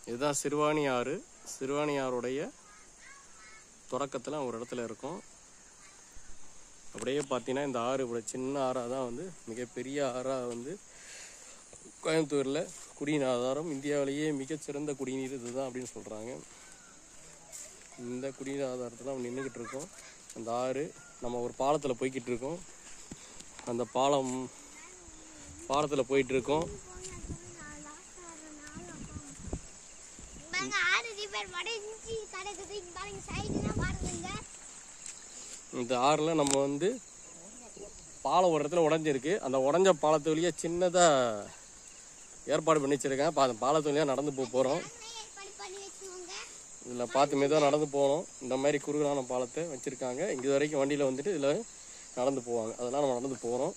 இதுதான் சிறுவாணி ஆறு. சிறுவாணி ஆறுடைய தொடக்கத்தில் ஒரு இடத்துல இருக்கும். அப்படியே பார்த்தீங்கன்னா இந்த ஆறு இப்படி சின்ன ஆறாக தான் வந்து மிகப்பெரிய ஆறாக வந்து கோயம்புத்தூரில் குடிநீர் ஆதாரம். இந்தியாவிலேயே மிகச்சிறந்த குடிநீர் இதுதான் அப்படின்னு சொல்கிறாங்க. இந்த குடிநீர் ஆதாரத்தில் நம்ம நின்றுக்கிட்டு இருக்கோம். அந்த ஆறு நம்ம ஒரு பாலத்தில் போய்கிட்டு இருக்கோம். அந்த பாலத்தில் போயிட்டுருக்கோம். இந்த ஆறில் நம்ம வந்து பாலம் ஒரு இடத்துல உடஞ்சிருக்கு. அந்த உடஞ்ச பாலத்து வழியாக சின்னதாக ஏற்பாடு பண்ணி வச்சுருக்கேன். அந்த பாலத்து வழியாக நடந்து போகிறோம். இதில் பார்த்து மெதுவாக நடந்து போகணும். இந்த மாதிரி குறுகலான பாலத்தை வச்சுருக்காங்க. இங்கே வரைக்கும் வண்டியில் வந்துட்டு இதில் நடந்து போவாங்க. அதெல்லாம் நம்ம நடந்து போகிறோம்.